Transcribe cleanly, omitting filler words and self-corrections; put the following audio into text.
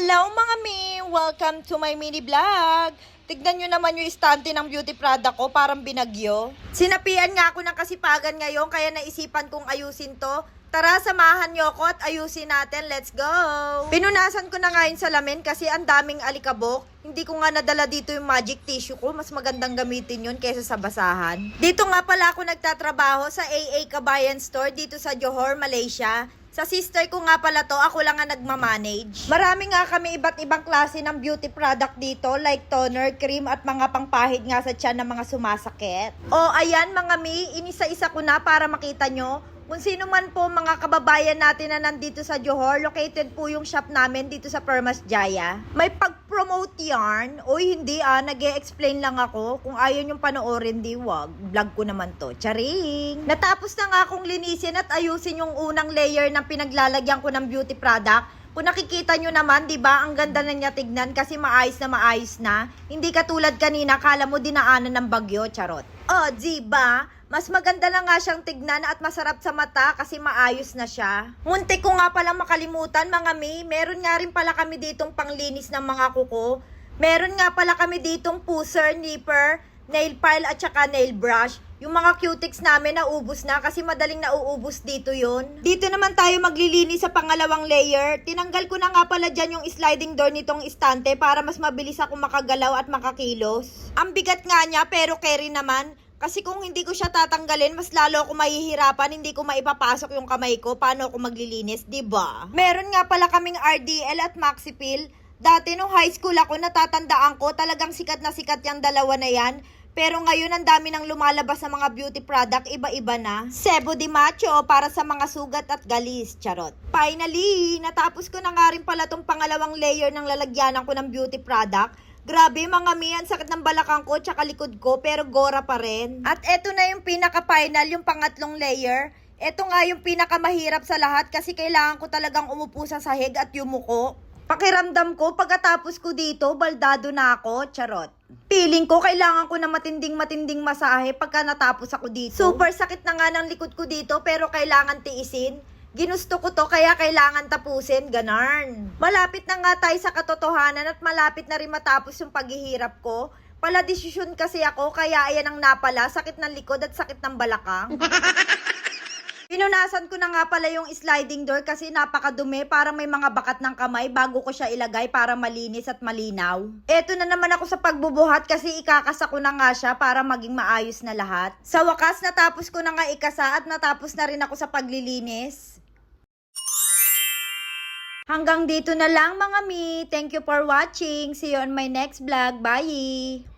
Hello mga mi! Welcome to my mini vlog! Tignan nyo naman yung estante ng beauty product ko, parang binagyo. Sinapian nga ako ng kasipagan ngayon, kaya naisipan kong ayusin to. Tara, samahan nyo ako at ayusin natin. Let's go! Pinunasan ko na nga yung salamin kasi ang daming alikabok. Hindi ko nga nadala dito yung magic tissue ko. Mas magandang gamitin yun kaysa sa basahan. Dito nga pala ako nagtatrabaho sa AA Kabayan Store dito sa Johor, Malaysia. Sa sister ko nga pala to, ako lang nga nagmamanage. Marami nga kami iba't ibang klase ng beauty product dito, like toner, cream at mga pangpahid nga sa tiyan ng mga sumasakit. O ayan mga mi, inisa-isa ko na para makita nyo. Kung sino man po mga kababayan natin na nandito sa Johor, located po yung shop namin dito sa Permas Jaya. May pag-promote yarn. Oy, hindi nag-e-explain lang ako. Kung ayaw yung panoorin, di wag. Vlog ko naman to. Charing! Natapos na nga akong linisin at ayusin yung unang layer ng pinaglalagyan ko ng beauty product. Kung nakikita nyo naman, di ba, ang ganda na niya tignan kasi maayos na. Hindi katulad kanina, kala mo dinaanan ng bagyo, charot. Oh, di ba? Mas maganda na nga siyang tignan at masarap sa mata kasi maayos na siya. Muntik ko nga pala makalimutan mga mi, meron nga rin pala kami ditong panglinis ng mga kuko. Meron nga pala kami ditong pusser, nipper, nail file at saka nail brush. Yung mga cutics namin naubos na kasi madaling nauubos dito yon. Dito naman tayo maglilinis sa pangalawang layer. Tinanggal ko na nga pala dyan yung sliding door nitong istante para mas mabilis ako makagalaw at makakilos. Ang bigat nga niya pero carry naman. Kasi kung hindi ko siya tatanggalin, mas lalo ako mahihirapan, hindi ko maipapasok yung kamay ko, paano ako maglilinis, diba? Meron nga pala kaming RDL at Maxipil. Dati nung high school ako, natatandaan ko, talagang sikat na sikat yung dalawa na yan. Pero ngayon, ang dami nang lumalabas sa mga beauty product, iba-iba na. Sebo di Macho, para sa mga sugat at galis, charot. Finally, natapos ko na nga rin pala tong pangalawang layer ng lalagyanan ko ng beauty product. Grabe mga miyan, sakit ng balakang ko tsaka likod ko pero gora pa rin. At eto na yung pinaka-final, yung pangatlong layer. Eto nga yung pinaka-mahirap sa lahat kasi kailangan ko talagang umupo sa sahig at yumuko. Pakiramdam ko, pagkatapos ko dito, baldado na ako, charot. Feeling ko, kailangan ko na matinding masahe pagka natapos ako dito. Super sakit na nga ng likod ko dito pero kailangan tiisin. Ginusto ko to kaya kailangan tapusin, ganarn. Malapit na nga tayo sa katotohanan at malapit na rin matapos yung paghihirap ko. Pala desisyon kasi ako kaya ayan ang napala, sakit ng likod at sakit ng balakang. Pinunasan ko na nga pala yung sliding door kasi napakadumi, para may mga bakat ng kamay bago ko siya ilagay para malinis at malinaw. Eto na naman ako sa pagbubuhat kasi ikakasa ko na nga siya para maging maayos na lahat. Sa wakas, natapos ko na nga ikasa at natapos na rin ako sa paglilinis. Hanggang dito na lang mga mi. Thank you for watching. See you on my next vlog. Bye!